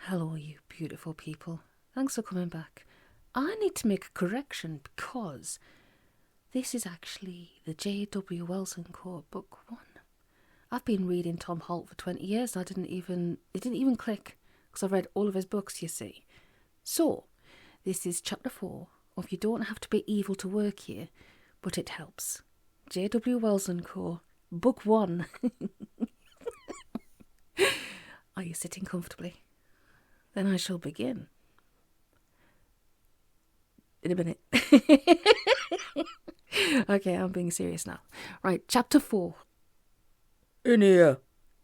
Hello, you beautiful people. Thanks for coming back. I need to make a correction because this is actually the J.W. Wells & Co. Book 1. I've been reading Tom Holt for 20 years and it didn't even click because I've read all of his books, you see. So, this is chapter 4 of You Don't Have to Be Evil to Work Here, but it helps. J.W. Wells & Co. Book 1. Are you sitting comfortably? Then I shall begin. In a minute. Okay, I'm being serious now. Right, chapter 4. In here,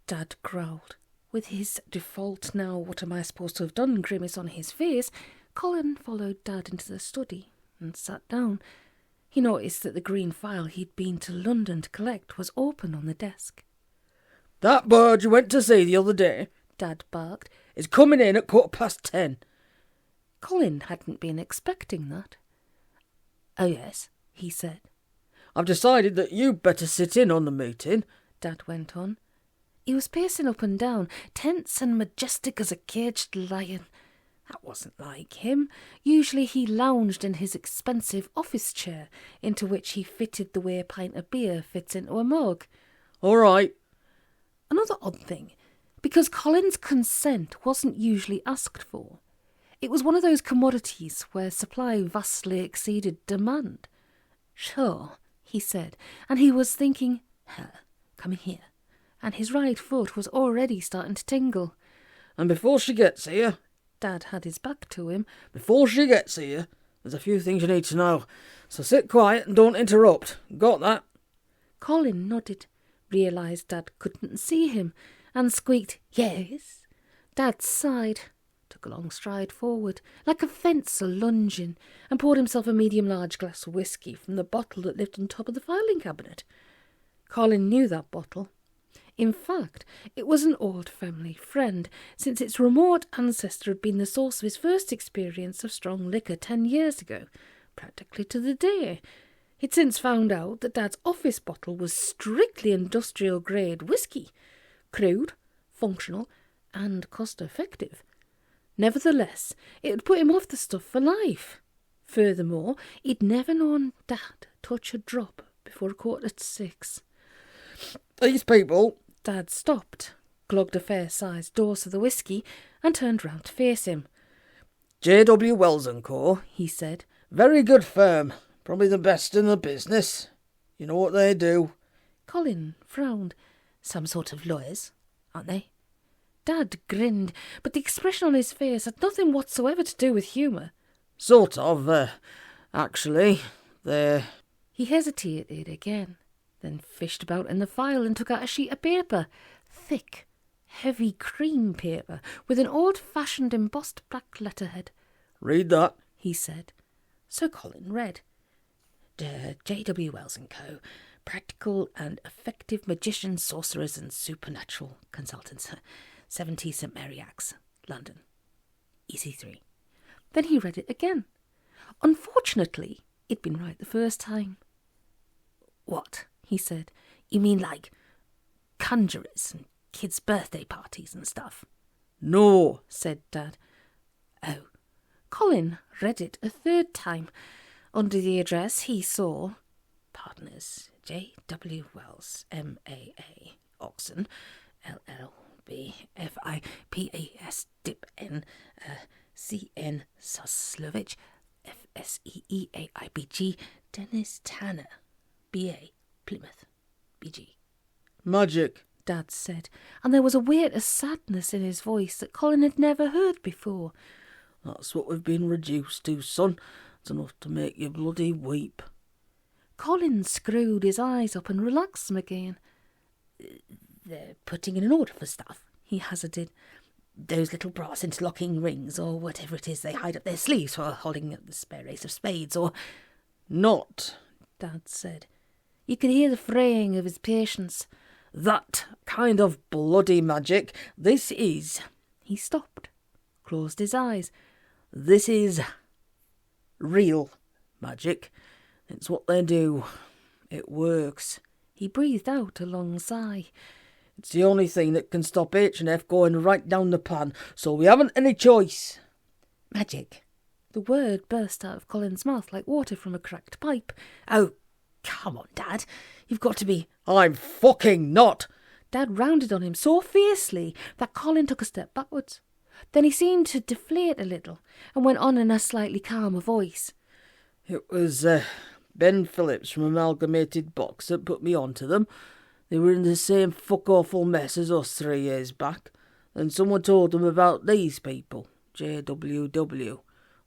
Dad growled. With his default now what am I supposed to have done grimace on his face, Colin followed Dad into the study and sat down. He noticed that the green file he'd been to London to collect was open on the desk. that bird you went to see the other day, Dad barked. is coming in at 10:15. Colin hadn't been expecting that. Oh yes, he said. I've decided that you'd better sit in on the meeting, Dad went on. He was pacing up and down, tense and majestic as a caged lion. That wasn't like him. Usually he lounged in his expensive office chair, into which he fitted the way a pint of beer fits into a mug. All right. Another odd thing, because Colin's consent wasn't usually asked for. It was one of those commodities where supply vastly exceeded demand. Sure, he said, and he was thinking, her, come here, and his right foot was already starting to tingle. And before she gets here, Dad had his back to him. There's a few things you need to know. So sit quiet and don't interrupt. Got that? Colin nodded, realised Dad couldn't see him, and squeaked, yes. Dad sighed, took a long stride forward, like a fencer lunging, and poured himself a medium-large glass of whisky from the bottle that lived on top of the filing cabinet. Colin knew that bottle. In fact, it was an old family friend, since its remote ancestor had been the source of his first experience of strong liquor 10 years ago, practically to the day. He'd since found out that Dad's office bottle was strictly industrial-grade whisky, crude, functional, and cost-effective. Nevertheless, it had put him off the stuff for life. Furthermore, he'd never known Dad touch a drop before 6:15. These people... Dad stopped, glugged a fair-sized dose of the whisky, and turned round to face him. J.W. Wells & Co., he said. Very good firm. Probably the best in the business. You know what they do? Colin frowned. Some sort of lawyers, aren't they? Dad grinned, but the expression on his face had nothing whatsoever to do with humour. Sort of, actually, they're... He hesitated again, then fished about in the file and took out a sheet of paper. Thick, heavy cream paper, with an old-fashioned embossed black letterhead. Read that, he said. So Colin read. J.W. Wells & Co., Practical and Effective Magicians, Sorcerers and Supernatural Consultants, 70 St Mary Axe, London. EC3. Then he read it again. Unfortunately, it'd been right the first time. What? He said. You mean like conjurers and kids' birthday parties and stuff? No, said Dad. Oh. Colin read it a third time. Under the address he saw Partners, J.W. Wells, M.A.A. Oxon, L.L.B. F.I.P.A.S. Dip N. C.N. Soslovich, F.S.E.E.A.I.B.G. Dennis Tanner, B.A. Plymouth, B.G. Magic, Dad said, and there was a weight of sadness in his voice that Colin had never heard before. That's what we've been reduced to, son. It's enough to make you bloody weep. Colin screwed his eyes up and relaxed them again. They're putting in an order for stuff, he hazarded. Those little brass interlocking rings, or whatever it is they hide up their sleeves for holding up the spare ace of spades, or... Not, Dad said. You could hear the fraying of his patience. That kind of bloody magic. This is... He stopped, closed his eyes. This is real magic. It's what they do. It works. He breathed out a long sigh. It's the only thing that can stop H&F going right down the pan, so we haven't any choice. Magic. The word burst out of Colin's mouth like water from a cracked pipe. Oh, come on, Dad. You've got to be... I'm fucking not. Dad rounded on him so fiercely that Colin took a step backwards. Then he seemed to deflate a little and went on in a slightly calmer voice. It was Ben Phillips from Amalgamated Box that put me onto them. They were in the same fuck-awful mess as us 3 years back, and someone told them about these people, JWW.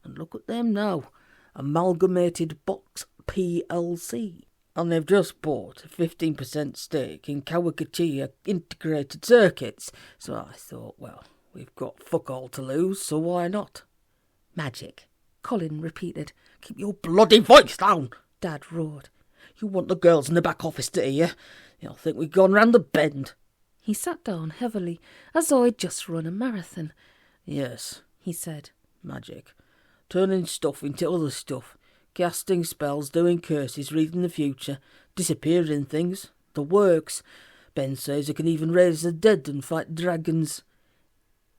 And look at them now, Amalgamated Box PLC. And they've just bought a 15% stake in Kawakatia Integrated Circuits. So I thought, well, we've got fuck all to lose, so why not? Magic, Colin repeated. Keep your bloody voice down, Dad roared. You want the girls in the back office to hear you? You'll think we've gone round the bend. He sat down heavily, as though he'd just run a marathon. Yes, he said. Magic. Turning stuff into other stuff. Casting spells, doing curses, reading the future, disappearing things. The works. Ben says I can even raise the dead and fight dragons.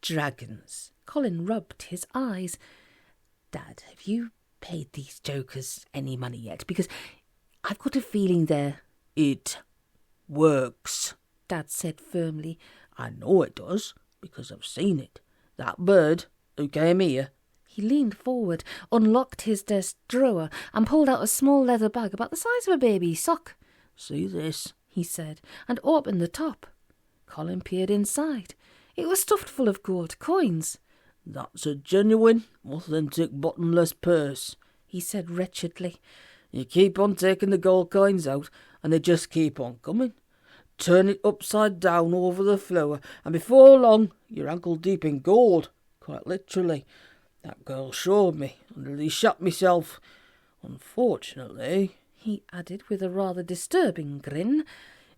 Dragons? Colin rubbed his eyes. Dad, have you paid these jokers any money yet? Because I've got a feeling they're... It works, Dad said firmly. I know it does, because I've seen it. That bird who came here... He leaned forward, unlocked his desk drawer, and pulled out a small leather bag about the size of a baby's sock. See this, he said, and opened the top. Colin peered inside. It was stuffed full of gold coins. That's a genuine, authentic, bottomless purse, he said wretchedly. You keep on taking the gold coins out, and they just keep on coming. Turn it upside down over the floor, and before long, you're ankle deep in gold, quite literally. That girl showed me, and I nearly shot myself. Unfortunately, he added with a rather disturbing grin,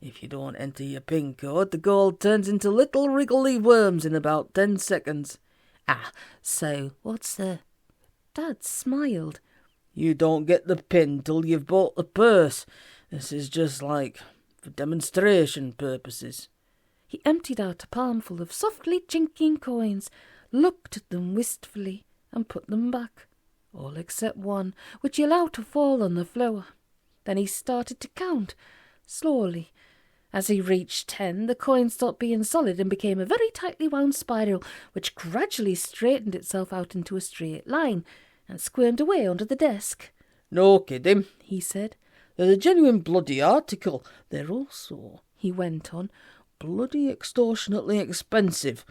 if you don't enter your PIN code, the gold turns into little wriggly worms in about 10 seconds. Ah, so what's the... Dad smiled. You don't get the PIN till you've bought the purse. This is just like for demonstration purposes. He emptied out a palmful of softly chinking coins, looked at them wistfully, and put them back, all except one, which he allowed to fall on the floor. Then he started to count, slowly. As he reached 10, the coin stopped being solid and became a very tightly wound spiral, which gradually straightened itself out into a straight line, and squirmed away under the desk. No kidding, he said. They're a genuine bloody article. They're also, he went on, bloody extortionately expensive.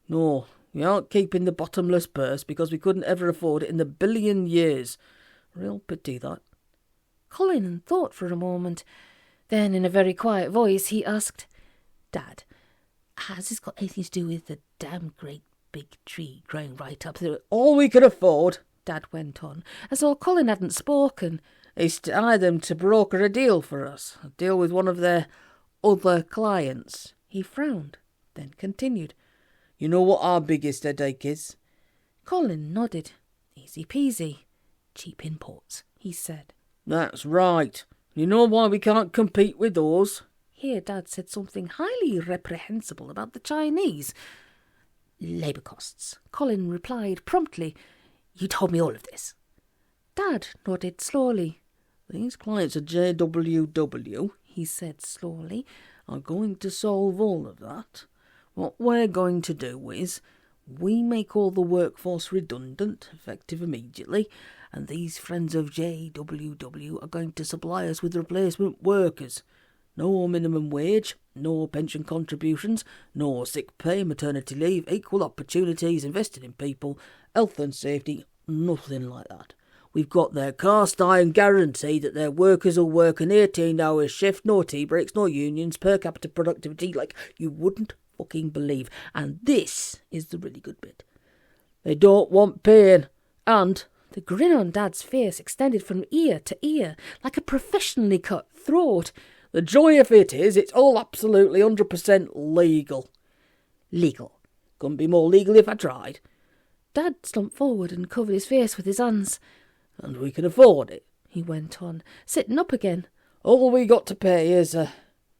No, we aren't keeping the bottomless purse because we couldn't ever afford it in a billion years. Real pity, that. Colin thought for a moment. Then, in a very quiet voice, he asked, Dad, has this got anything to do with the damn great big tree growing right up there? All we can afford, Dad went on, as though Colin hadn't spoken, is to hire them to broker a deal for us. A deal with one of their other clients. He frowned, then continued. You know what our biggest headache is? Colin nodded. Easy peasy. Cheap imports, he said. That's right. You know why we can't compete with those? Here Dad said something highly reprehensible about the Chinese. Labour costs, Colin replied promptly. You told me all of this. Dad nodded slowly. These clients of JWW, he said slowly, are going to solve all of that. What we're going to do is, we make all the workforce redundant, effective immediately, and these friends of JWW are going to supply us with replacement workers. No minimum wage, no pension contributions, no sick pay, maternity leave, equal opportunities, invested in people, health and safety, nothing like that. We've got their cast iron guarantee that their workers will work an 18-hour shift, no tea breaks, no unions, per capita productivity like you wouldn't fucking believe. And this is the really good bit. They don't want pain. And the grin on Dad's face extended from ear to ear like a professionally cut throat. The joy of it is it's all absolutely 100% legal. Legal. Couldn't be more legal if I tried. Dad slumped forward and covered his face with his hands. And we can afford it, he went on, sitting up again. All we got to pay is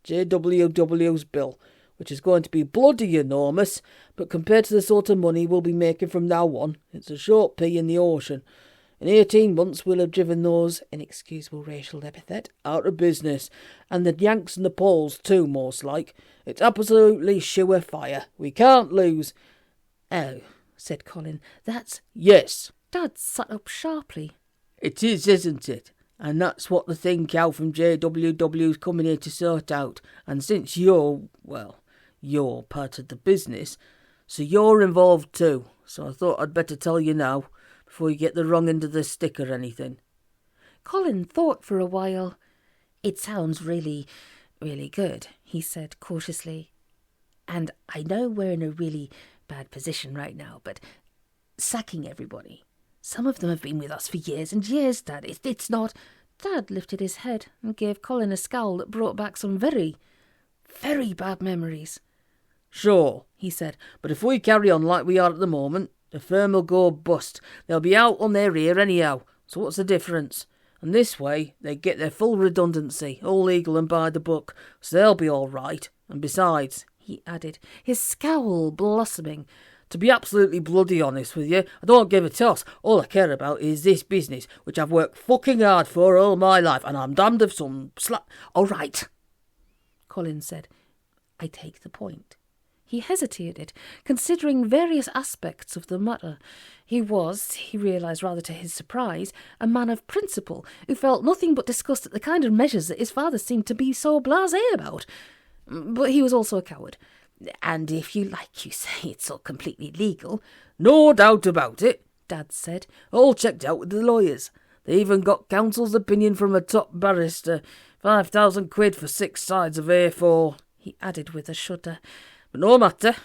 JWW's bill. which is going to be bloody enormous, but compared to the sort of money we'll be making from now on, it's a short pea in the ocean. In 18 months we'll have driven those, inexcusable racial epithet, out of business, and the Yanks and the Poles too, most like. It's absolutely sure fire. We can't lose. Oh, said Colin, that's... Yes. Dad sat up sharply. It is, isn't it? And that's what the thing cow from JWW's coming here to sort out. And since you're part of the business, so you're involved too. So I thought I'd better tell you now, before you get the wrong end of the stick or anything. Colin thought for a while. It sounds really, really good, he said cautiously. And I know we're in a really bad position right now, but sacking everybody. Some of them have been with us for years and years, Dad. It's not... Dad lifted his head and gave Colin a scowl that brought back some very, very bad memories. Sure, he said, but if we carry on like we are at the moment, the firm will go bust. They'll be out on their ear anyhow, so what's the difference? And this way, they get their full redundancy, all legal and by the book, so they'll be all right. And besides, he added, his scowl blossoming, to be absolutely bloody honest with you, I don't give a toss. All I care about is this business, which I've worked fucking hard for all my life, and I'm damned if some All right, Colin said. I take the point. He hesitated, considering various aspects of the matter. He was, he realised rather to his surprise, a man of principle, who felt nothing but disgust at the kind of measures that his father seemed to be so blasé about. But he was also a coward. And if you like you say it's all completely legal... No doubt about it, Dad said. All checked out with the lawyers. They even got counsel's opinion from a top barrister. 5,000 quid for 6 sides of A4, he added with a shudder. But no matter,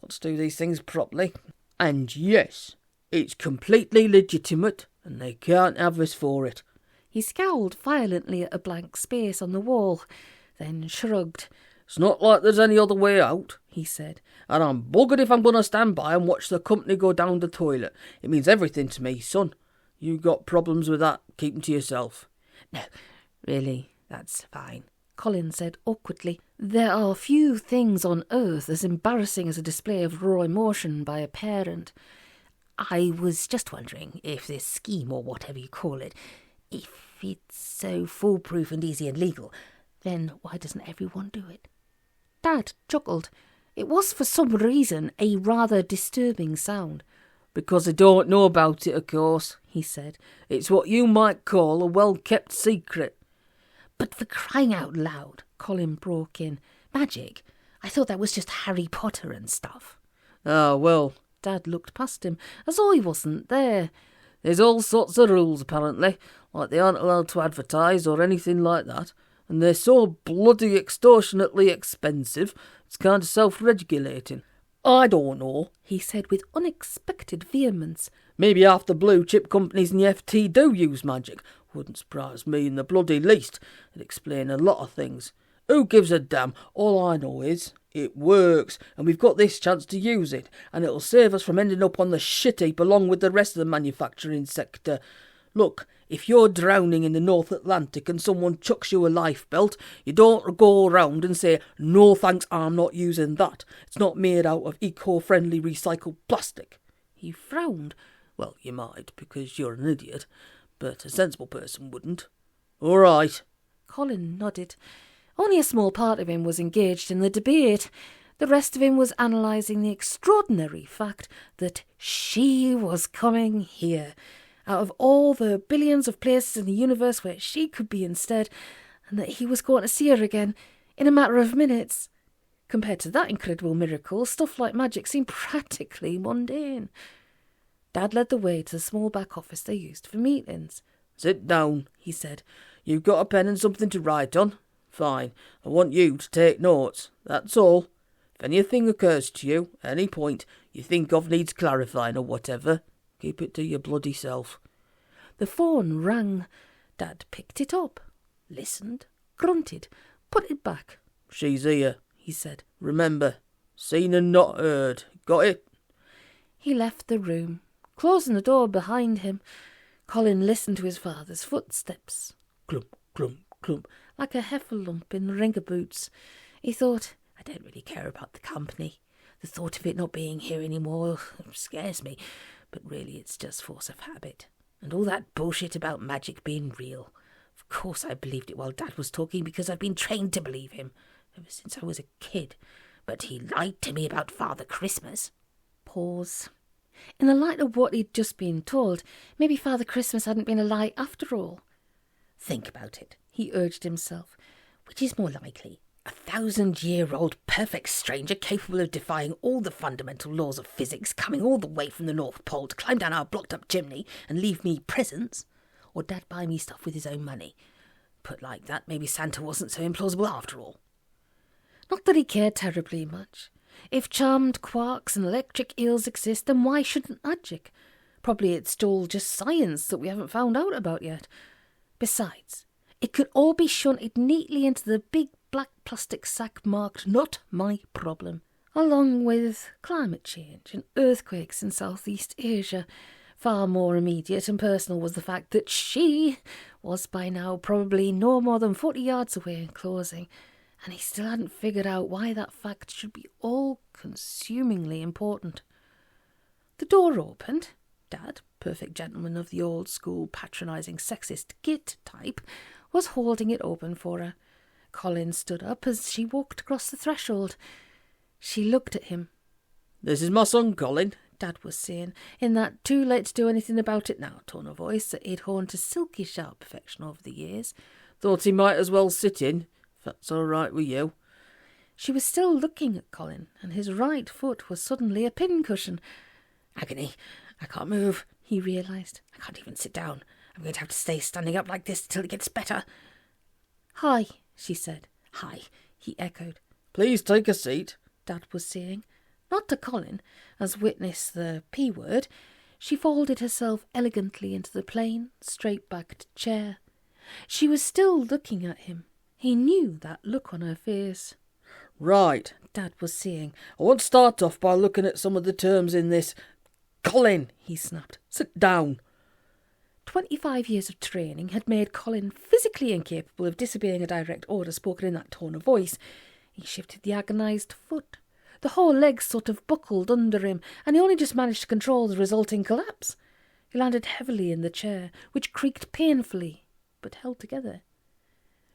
got to do these things properly. And yes, it's completely legitimate, and they can't have us for it. He scowled violently at a blank space on the wall, then shrugged. It's not like there's any other way out, he said, and I'm buggered if I'm going to stand by and watch the company go down the toilet. It means everything to me, son. You got problems with that, keep them to yourself. No, really, that's fine, Colin said awkwardly. There are few things on earth as embarrassing as a display of raw emotion by a parent. I was just wondering if this scheme, or whatever you call it, if it's so foolproof and easy and legal, then why doesn't everyone do it? Dad chuckled. It was for some reason a rather disturbing sound. Because they don't know about it, of course, he said. It's what you might call a well-kept secret. But for crying out loud, Colin broke in. Magic? I thought that was just Harry Potter and stuff. Ah, well. Dad looked past him, as though he wasn't there. There's all sorts of rules, apparently, like they aren't allowed to advertise or anything like that. And they're so bloody extortionately expensive, it's kind of self-regulating. I don't know, he said with unexpected vehemence. Maybe half the blue-chip companies in the FT do use magic. Wouldn't surprise me in the bloody least. It'd explain a lot of things. Who gives a damn? All I know is it works, and we've got this chance to use it, and it'll save us from ending up on the shit heap along with the rest of the manufacturing sector. Look, if you're drowning in the North Atlantic and someone chucks you a lifebelt, you don't go around and say, no thanks, I'm not using that. It's not made out of eco-friendly recycled plastic. He frowned. Well, you might, because you're an idiot, but a sensible person wouldn't. All right. Colin nodded. Only a small part of him was engaged in the debate. The rest of him was analysing the extraordinary fact that she was coming here, out of all the billions of places in the universe where she could be instead, and that he was going to see her again in a matter of minutes. Compared to that incredible miracle, stuff like magic seemed practically mundane. Dad led the way to the small back office they used for meetings. Sit down, he said. You've got a pen and something to write on? Fine. I want you to take notes. That's all. If anything occurs to you, at any point, you think of needs clarifying or whatever, keep it to your bloody self. The phone rang. Dad picked it up, listened, grunted, put it back. She's here, he said. Remember, seen and not heard. Got it? He left the room, closing the door behind him. Colin listened to his father's footsteps. Clump, clump, clump, like a heifer lump in ringer boots. He thought, I don't really care about the company. The thought of it not being here anymore scares me, but really it's just force of habit. And all that bullshit about magic being real. Of course I believed it while Dad was talking because I've been trained to believe him ever since I was a kid. But he lied to me about Father Christmas. Pause. In the light of what he'd just been told, maybe Father Christmas hadn't been a lie after all. Think about it, he urged himself. Which is more likely? A 1,000-year-old perfect stranger capable of defying all the fundamental laws of physics, coming all the way from the North Pole to climb down our blocked-up chimney and leave me presents? Or Dad buy me stuff with his own money? Put like that, maybe Santa wasn't so implausible after all. Not that he cared terribly much. If charmed quarks and electric eels exist, then why shouldn't magic? Probably it's all just science that we haven't found out about yet. Besides, it could all be shunted neatly into the big black plastic sack marked "Not My Problem," along with climate change and earthquakes in Southeast Asia. Far more immediate and personal was the fact that she was by now probably no more than 40 yards away and closing, and he still hadn't figured out why that fact should be all-consumingly important. The door opened. Dad, perfect gentleman of the old-school patronising sexist git type, was holding it open for her. Colin stood up as she walked across the threshold. She looked at him. "This is my son, Colin," Dad was saying, in that too late to do anything about it now tone of voice that he'd honed to silky sharp perfection over the years. "Thought he might as well sit in, if that's all right with you." She was still looking at Colin, and his right foot was suddenly a pincushion. Agony. I can't move, he realised. I can't even sit down. I'm going to have to stay standing up like this till it gets better. "Hi," she said. "Hi," he echoed. "Please take a seat," Dad was saying. Not to Colin, as witness the P word. She folded herself elegantly into the plain, straight-backed chair. She was still looking at him. He knew that look on her face. "Right," Dad was saying. "I want to start off by looking at some of the terms in this." "Colin," he snapped, "sit down." 25 years of training had made Colin physically incapable of disobeying a direct order spoken in that tone of voice. He shifted the agonised foot. The whole leg sort of buckled under him, and he only just managed to control the resulting collapse. He landed heavily in the chair, which creaked painfully, but held together.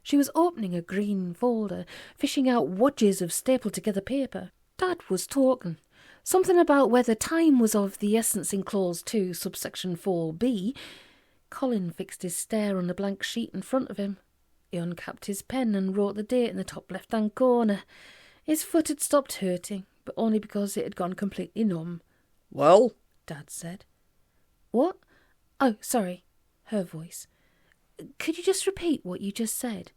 She was opening a green folder, fishing out wodges of stapled-together paper. Dad was talking. Something about whether time was of the essence in Clause 2, subsection 4b. Colin fixed his stare on the blank sheet in front of him. He uncapped his pen and wrote the date in the top left-hand corner. His foot had stopped hurting, but only because it had gone completely numb. "Well?" Dad said. "What? Oh, sorry." Her voice. "Could you just repeat what you just said?"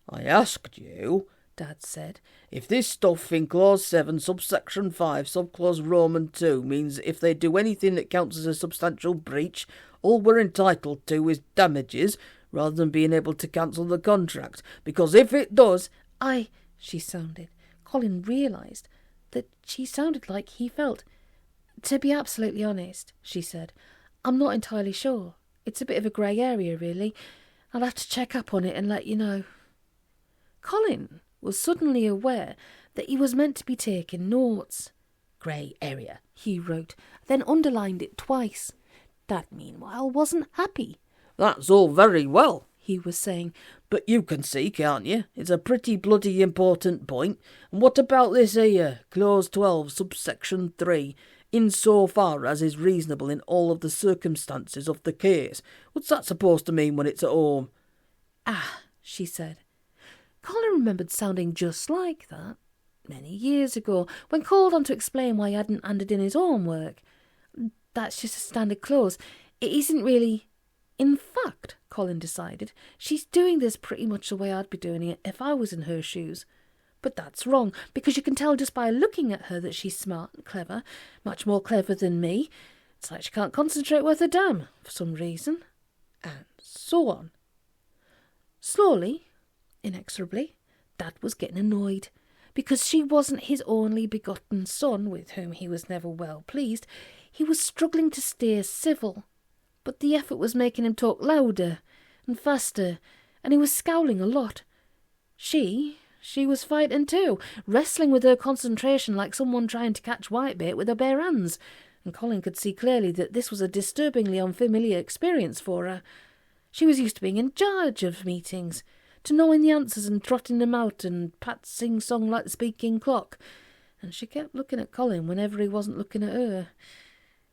"I asked you," Dad said, "if this stuff in Clause 7, subsection 5, subclause Roman 2 means that if they do anything that counts as a substantial breach, all we're entitled to is damages, rather than being able to cancel the contract. Because if it does..." She sounded. Colin realised that she sounded like he felt. "To be absolutely honest," she said, "I'm not entirely sure. It's a bit of a grey area, really. I'll have to check up on it and let you know." Colin was suddenly aware that he was meant to be taking notes. "Grey area," he wrote, then underlined it twice. Dad, meanwhile, wasn't happy. "That's all very well," he was saying, "but you can see, can't you? It's a pretty bloody important point. And what about this here, Clause 12, subsection 3, insofar as is reasonable in all of the circumstances of the case? What's that supposed to mean when it's at home?" She said. Colin remembered sounding just like that many years ago, when called on to explain why he hadn't handed in his homework. That's just a standard clause. It isn't really... In fact, Colin decided, she's doing this pretty much the way I'd be doing it if I was in her shoes. But that's wrong, because you can tell just by looking at her that she's smart and clever, much more clever than me. It's like she can't concentrate worth a damn, for some reason. And so on. Slowly, inexorably, Dad was getting annoyed. Because she wasn't his only begotten son, with whom he was never well pleased, he was struggling to stay civil. But the effort was making him talk louder and faster, and he was scowling a lot. She She was fighting too, wrestling with her concentration like someone trying to catch whitebait with her bare hands, and Colin could see clearly that this was a disturbingly unfamiliar experience for her. She was used to being in charge of meetings, to knowing the answers and trotting them out, and Pat sing-song like the speaking clock, and she kept looking at Colin whenever he wasn't looking at her.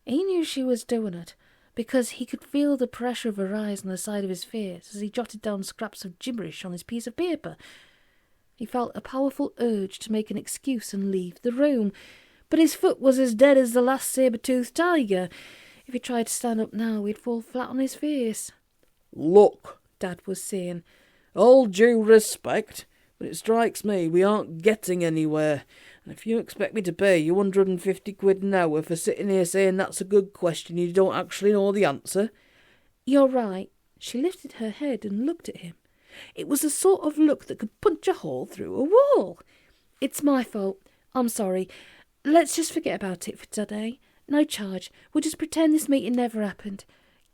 He knew she was doing it, because he could feel the pressure of her eyes on the side of his face as he jotted down scraps of gibberish on his piece of paper. He felt a powerful urge to make an excuse and leave the room, but his foot was as dead as the last saber-toothed tiger. If he tried to stand up now, he'd fall flat on his face. "Look," Dad was saying. "all due respect, but it strikes me we aren't getting anywhere. And if you expect me to pay you 150 quid an hour for sitting here saying that's a good question you don't actually know the answer..." "You're right." She lifted her head and looked at him. It was the sort of look that could punch a hole through a wall. "It's my fault. I'm sorry. Let's just forget about it for today. No charge. We'll just pretend this meeting never happened.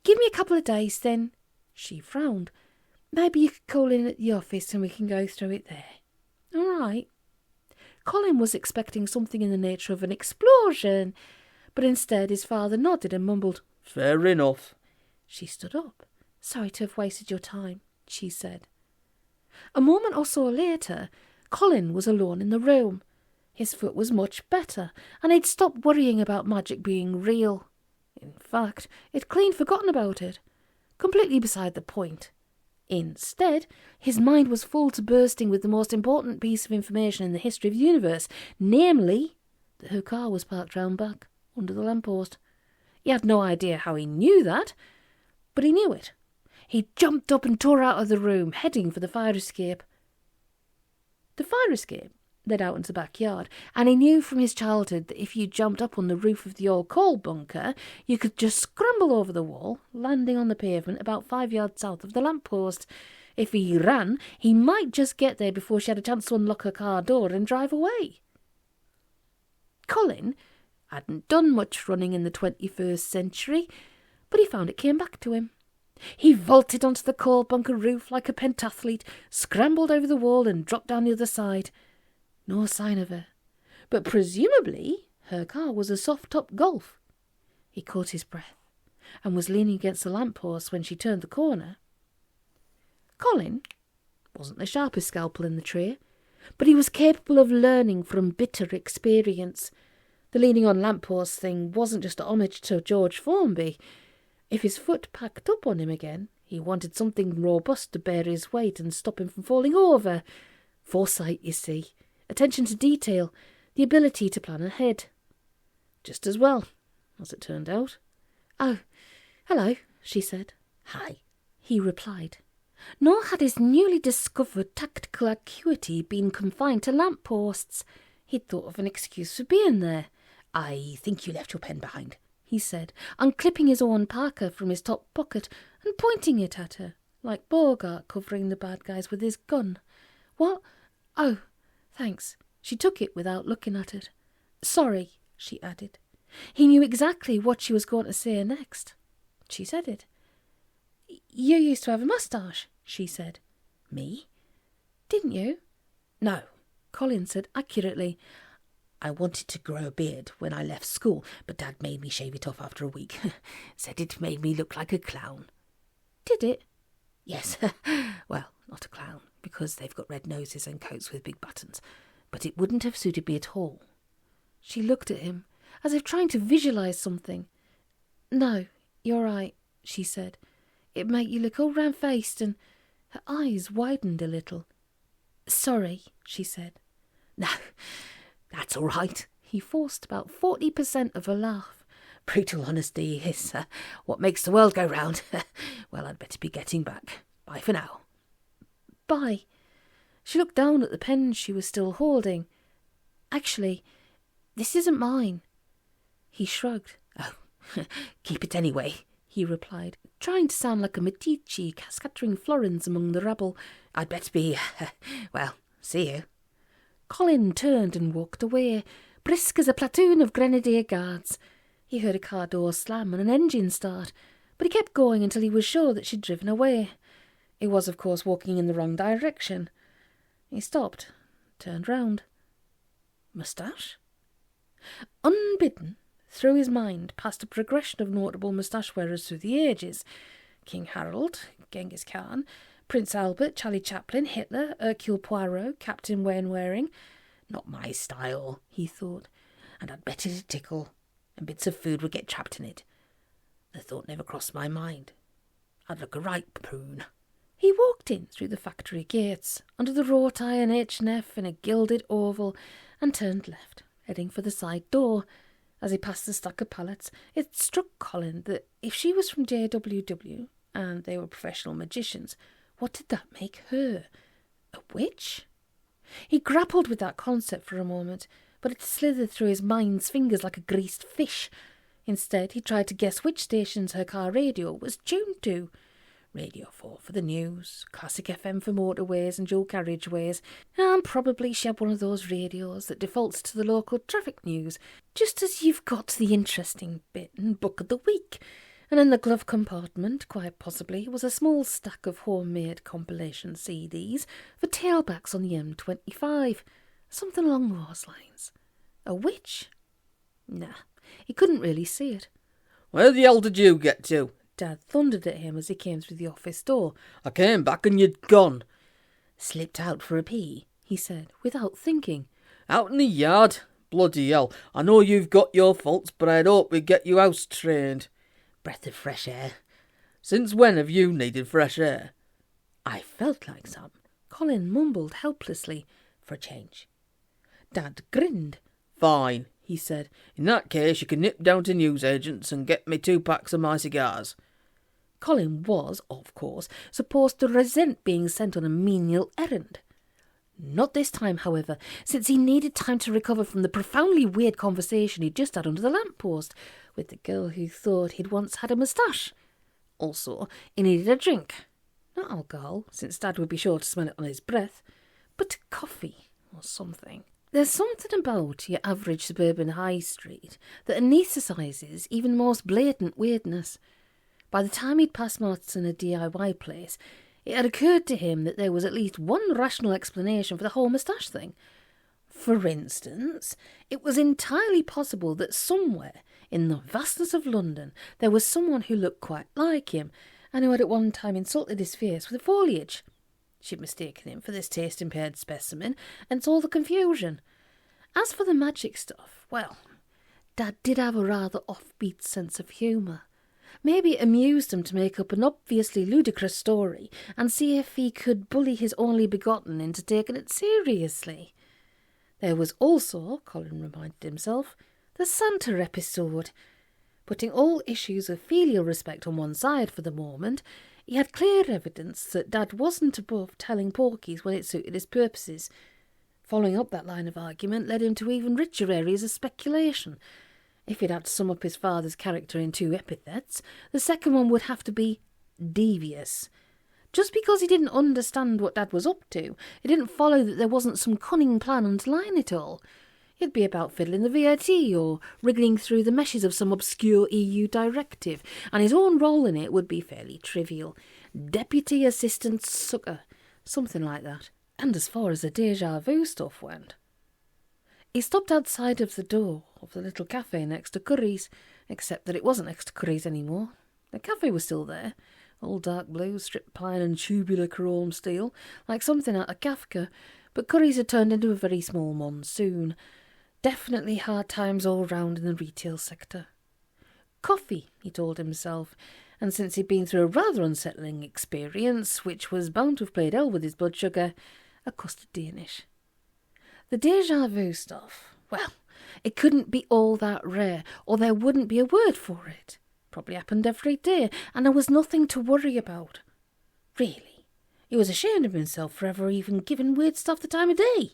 Give me a couple of days, then." She frowned. "Maybe you could call in at the office and we can go through it there." "All right." Colin was expecting something in the nature of an explosion, but instead his father nodded and mumbled, "Fair enough." She stood up. "Sorry to have wasted your time," she said. A moment or so later, Colin was alone in the room. His foot was much better, and he'd stopped worrying about magic being real. In fact, he'd clean forgotten about it. Completely beside the point. Instead, his mind was full to bursting with the most important piece of information in the history of the universe, namely, that her car was parked round back, under the lamppost. He had no idea how he knew that, but he knew it. He jumped up and tore out of the room, heading for the fire escape. The fire escape led out into the backyard, and he knew from his childhood that if you jumped up on the roof of the old coal bunker, you could just scramble over the wall, landing on the pavement about 5 yards south of the lamppost. If he ran, he might just get there before she had a chance to unlock her car door and drive away. Colin hadn't done much running in the 21st century, but he found it came back to him. He vaulted onto the coal bunker roof like a pentathlete, scrambled over the wall and dropped down the other side. No sign of her, but presumably her car was a soft-top Golf. He caught his breath and was leaning against the lamppost when she turned the corner. Colin wasn't the sharpest scalpel in the tree, but he was capable of learning from bitter experience. The leaning on lamppost thing wasn't just a homage to George Formby. If his foot packed up on him again, he wanted something robust to bear his weight and stop him from falling over. Foresight, you see. Attention to detail, the ability to plan ahead. Just as well, as it turned out. "Oh, hello," she said. "Hi," he replied. Nor had his newly discovered tactical acuity been confined to lampposts. He'd thought of an excuse for being there. "I think you left your pen behind," he said, unclipping his own parka from his top pocket and pointing it at her, like Bogart covering the bad guys with his gun. "What? Oh, thanks." She took it without looking at it. "Sorry," she added. He knew exactly what she was going to say next. She said it. "You used to have a moustache," she said. "Me? Didn't you?" "No," Colin said accurately. "I wanted to grow a beard when I left school, but Dad made me shave it off after a week. Said it made me look like a clown." "Did it?" "Yes. Well, not a clown, because they've got red noses and coats with big buttons. But it wouldn't have suited me at all." She looked at him, as if trying to visualise something. "No, you're right," she said. "It made you look all round-faced," and her eyes widened a little. "Sorry," she said. "No, that's all right." He forced about 40% of a laugh. "Brutal honesty is what makes the world go round. Well, I'd better be getting back. Bye for now." "Bye." She looked down at the pen she was still holding. "Actually, this isn't mine." He shrugged. "Oh, keep it anyway," he replied, trying to sound like a Medici scattering florins among the rabble. "I'd better be... well, see you." Colin turned and walked away, brisk as a platoon of grenadier guards. He heard a car door slam and an engine start, but he kept going until he was sure that she'd driven away. He was, of course, walking in the wrong direction. He stopped turned round. Moustache? Unbidden, through his mind passed a progression of notable moustache-wearers through the ages. King Harold, Genghis Khan, Prince Albert, Charlie Chaplin, Hitler, Hercule Poirot, Captain Wainwaring. Not my style, he thought, and I'd bet it'd tickle, and bits of food would get trapped in it. The thought never crossed my mind. I'd look a right prune. He walked in through the factory gates, under the wrought iron H&F in a gilded oval, and turned left, heading for the side door. As he passed the stack of pallets, it struck Colin that if she was from JWW, and they were professional magicians, what did that make her? A witch? He grappled with that concept for a moment, but it slithered through his mind's fingers like a greased fish. Instead, he tried to guess which stations her car radio was tuned to. Radio 4 for the news, Classic FM for motorways and dual carriageways, and probably she had one of those radios that defaults to the local traffic news, just as you've got to the interesting bit and book of the week. And in the glove compartment, quite possibly, was a small stack of homemade compilation CDs for tailbacks on the M25. Something along those lines. A witch? Nah, he couldn't really see it. Where the hell did you get to? Dad thundered at him as he came through the office door. I came back and you'd gone. Slipped out for a pee, he said, without thinking. Out in the yard? Bloody hell. I know you've got your faults, but I'd hoped we'd get you house trained. Breath of fresh air. Since when have you needed fresh air? I felt like some. Colin mumbled helplessly, for a change. Dad grinned. Fine, he said. In that case, you can nip down to newsagents and get me 2 packs of my cigars. Colin was, of course, supposed to resent being sent on a menial errand. Not this time, however, since he needed time to recover from the profoundly weird conversation he'd just had under the lamp-post with the girl who thought he'd once had a moustache. Also, he needed a drink. Not alcohol, since Dad would be sure to smell it on his breath, but coffee or something. There's something about your average suburban high street that anaesthetises even the most blatant weirdness. By the time he'd passed Mart's in a DIY place, it had occurred to him that there was at least one rational explanation for the whole moustache thing. For instance, it was entirely possible that somewhere in the vastness of London there was someone who looked quite like him and who had at one time insulted his face with the foliage. She'd mistaken him for this taste-impaired specimen, and saw the confusion. As for the magic stuff, well, Dad did have a rather offbeat sense of humour. Maybe it amused him to make up an obviously ludicrous story and see if he could bully his only begotten into taking it seriously. There was also, Colin reminded himself, the Santa episode. Putting all issues of filial respect on one side for the moment, he had clear evidence that Dad wasn't above telling porkies when it suited his purposes. Following up that line of argument led him to even richer areas of speculation. If he'd had to sum up his father's character in 2 epithets, the second one would have to be devious. Just because he didn't understand what Dad was up to, it didn't follow that there wasn't some cunning plan underlying it all. It'd be about fiddling the VAT or wriggling through the meshes of some obscure EU directive, and his own role in it would be fairly trivial. Deputy Assistant Sucker, something like that. And as far as the déjà vu stuff went. He stopped outside of the door of the little cafe next to Curry's, except that it wasn't next to Curry's anymore. The cafe was still there, all dark blue, strip pine and tubular chrome steel, like something out of Kafka, but Curry's had turned into a very small monsoon. Definitely hard times all round in the retail sector. Coffee, he told himself, and since he'd been through a rather unsettling experience, which was bound to have played ill with his blood sugar, a custard Danish. The déjà vu stuff, well, it couldn't be all that rare, or there wouldn't be a word for it. Probably happened every day, and there was nothing to worry about. Really, he was ashamed of himself for ever even giving weird stuff the time of day.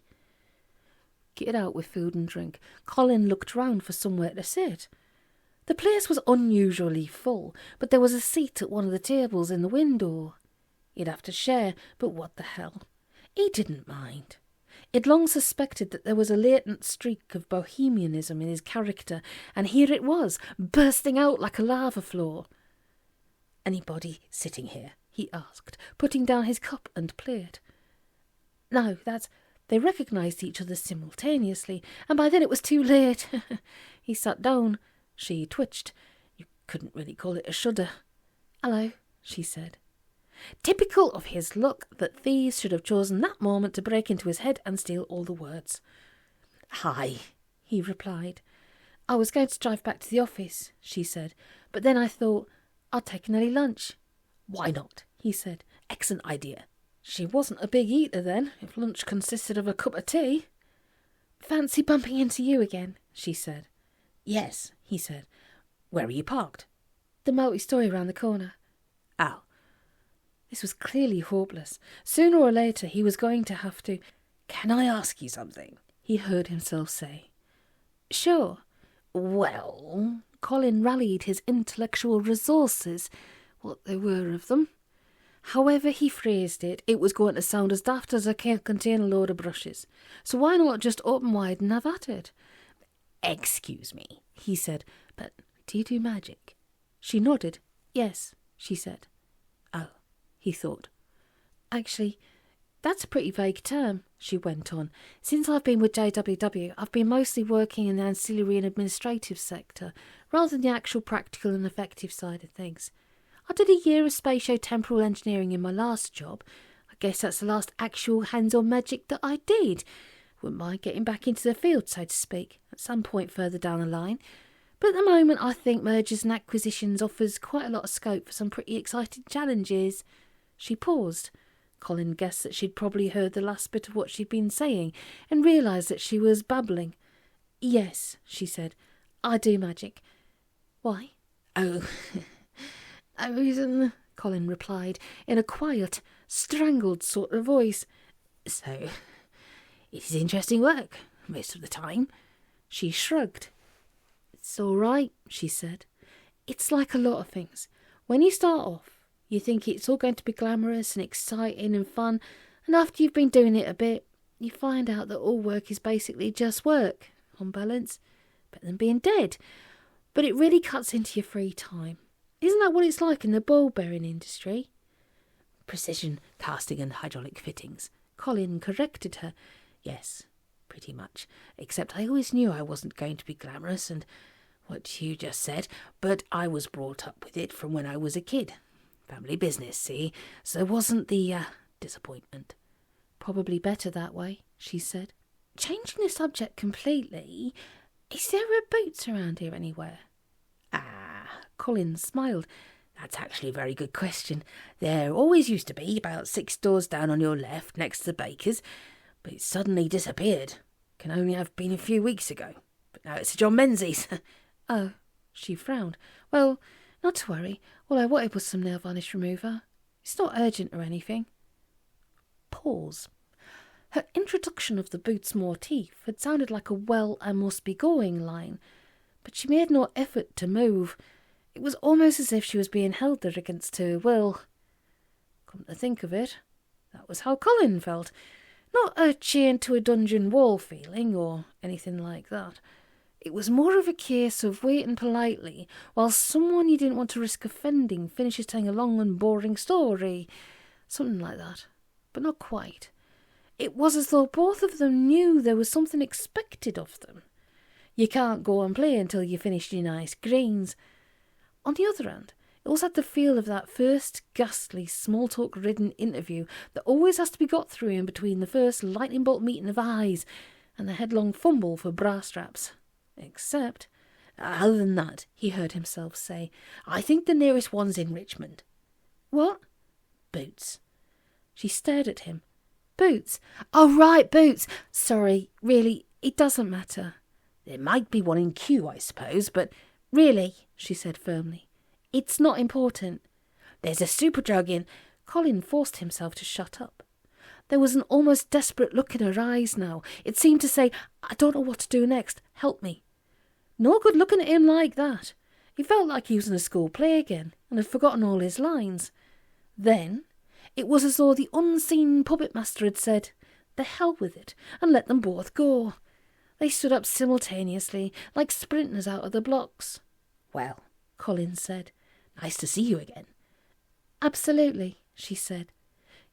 Kitted out with food and drink, Colin looked round for somewhere to sit. The place was unusually full, but there was a seat at one of the tables in the window. He'd have to share, but what the hell? He didn't mind. He'd long suspected that there was a latent streak of bohemianism in his character, and here it was, bursting out like a lava flow. "Anybody sitting here?" he asked, putting down his cup and plate. "No, that's They recognised each other simultaneously, and by then it was too late. He sat down. She twitched. You couldn't really call it a shudder. "Hello," she said. Typical of his luck that thieves should have chosen that moment to break into his head and steal all the words. "Hi," he replied. "I was going to drive back to the office," she said, "but then I thought I'd take an early lunch." "Why not?" he said. "Excellent idea." She wasn't a big eater then, if lunch consisted of a cup of tea. "Fancy bumping into you again," she said. "Yes," he said. "Where are you parked?" "The multi-story round the corner." "Oh." This was clearly hopeless. Sooner or later he was going to have to. "Can I ask you something?" he heard himself say. "Sure." "Well," Colin rallied his intellectual resources, what there were of them. However he phrased it, it was going to sound as daft as I can't contain a load of brushes. So why not just open wide and have at it? "Excuse me," he said, "but do you do magic?" She nodded. "Yes," she said. "Oh," he thought. "Actually, that's a pretty vague term," she went on. "Since I've been with JWW, I've been mostly working in the ancillary and administrative sector, rather than the actual practical and effective side of things. I did a year of spatio-temporal engineering in my last job. I guess that's the last actual hands-on magic that I did. Wouldn't mind getting back into the field, so to speak, at some point further down the line. But at the moment, I think mergers and acquisitions offers quite a lot of scope for some pretty exciting challenges." She paused. Colin guessed that she'd probably heard the last bit of what she'd been saying and realised that she was babbling. "Yes," she said. "I do magic." "Why?" "Oh, Colin replied in a quiet, strangled sort of voice. "So, it is interesting work, most of the time." She shrugged. "It's all right," she said. "It's like a lot of things. When you start off, you think it's all going to be glamorous and exciting and fun, and after you've been doing it a bit, you find out that all work is basically just work, on balance, better than being dead. But it really cuts into your free time. Isn't that what it's like in the ball-bearing industry?" "Precision casting and hydraulic fittings," Colin corrected her. "Yes, pretty much. Except I always knew I wasn't going to be glamorous and what you just said, but I was brought up with it from when I was a kid. Family business, see? So wasn't the disappointment." "Probably better that way," she said. "Changing the subject completely, is there a Boots around here anywhere?" Colin smiled. "That's actually a very good question. There always used to be, about 6 doors down on your left, next to the baker's, but it suddenly disappeared. Can only have been a few weeks ago. But now it's a John Menzies." "Oh," she frowned. "Well, not to worry. All I wanted was some nail varnish remover. It's not urgent or anything." Pause. Her introduction of the Boots motif had sounded like a well I must be going line, but she made no effort to move. It was almost as if she was being held there against her will. Come to think of it, that was how Colin felt. Not a chained to a dungeon wall feeling or anything like that. It was more of a case of waiting politely while someone you didn't want to risk offending finishes telling a long and boring story. Something like that, but not quite. It was as though both of them knew there was something expected of them. You can't go and play until you finish your nice greens. On the other hand, it also had the feel of that first ghastly, small-talk-ridden interview that always has to be got through in between the first lightning-bolt meeting of eyes and the headlong fumble for bra straps. Except, other than that, he heard himself say, "I think the nearest one's in Richmond." "What?" "Boots." She stared at him. "Boots? Oh, right, Boots. Sorry, really, it doesn't matter." "There might be one in Kew, I suppose, but—" "Really," she said firmly, "it's not important." "There's a Superdrug in—" Colin forced himself to shut up. There was an almost desperate look in her eyes now. It seemed to say, "I don't know what to do next. Help me." No good looking at him like that. He felt like he was in a school play again and had forgotten all his lines. Then it was as though the unseen puppet master had said, "The hell with it," and let them both go. They stood up simultaneously, like sprinters out of the blocks. "Well," Colin said, "nice to see you again." "Absolutely," she said.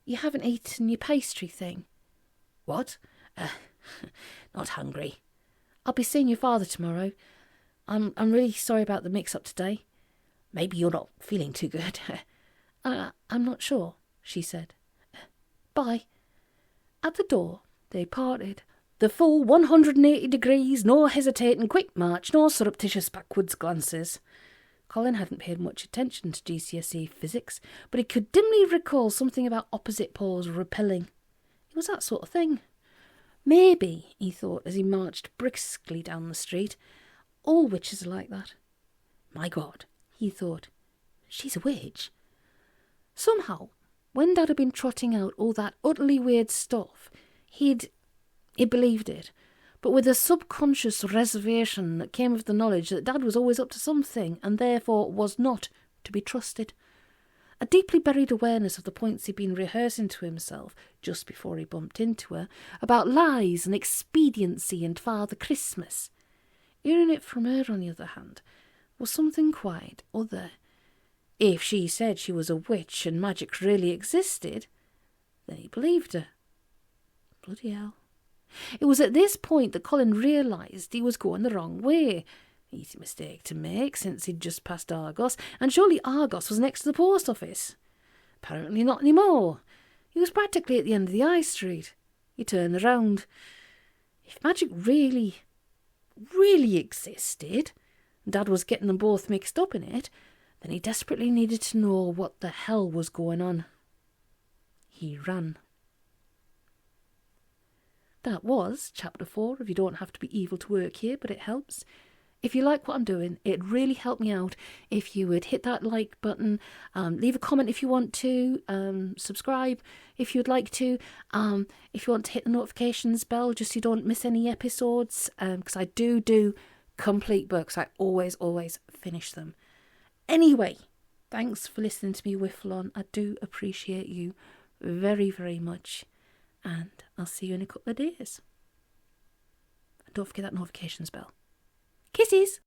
"You haven't eaten your pastry thing." "What? Not hungry. I'll be seeing your father tomorrow. I'm really sorry about the mix-up today. Maybe you're not feeling too good. I'm not sure, she said. Bye. At the door, they parted. The full 180 degrees, no hesitating quick march, no surreptitious backwards glances. Colin hadn't paid much attention to GCSE physics, but he could dimly recall something about opposite poles repelling. It was that sort of thing. Maybe, he thought as he marched briskly down the street, all witches are like that. My God, he thought, she's a witch. Somehow, when Dad had been trotting out all that utterly weird stuff, he believed it, but with a subconscious reservation that came of the knowledge that Dad was always up to something and therefore was not to be trusted. A deeply buried awareness of the points he'd been rehearsing to himself just before he bumped into her, about lies and expediency and Father Christmas. Hearing it from her, on the other hand, was something quite other. If she said she was a witch and magic really existed, then he believed her. Bloody hell. It was at this point that Colin realised he was going the wrong way. Easy mistake to make, since he'd just passed Argos, and surely Argos was next to the post office. Apparently not anymore. He was practically at the end of the high street. He turned around. If magic really existed, and Dad was getting them both mixed up in it, then he desperately needed to know what the hell was going on. He ran. That was Chapter 4 of You Don't Have to Be Evil to Work Here, but it helps. If you like what I'm doing, it'd really help me out if you would hit that like button, leave a comment if you want to, subscribe if you'd like to, if you want to hit the notifications bell just so you don't miss any episodes, because I do complete books. I always finish them. Anyway, thanks for listening to me whiffle on. I do appreciate you very, very much. And I'll see you in a couple of days. And don't forget that notifications bell. Kisses!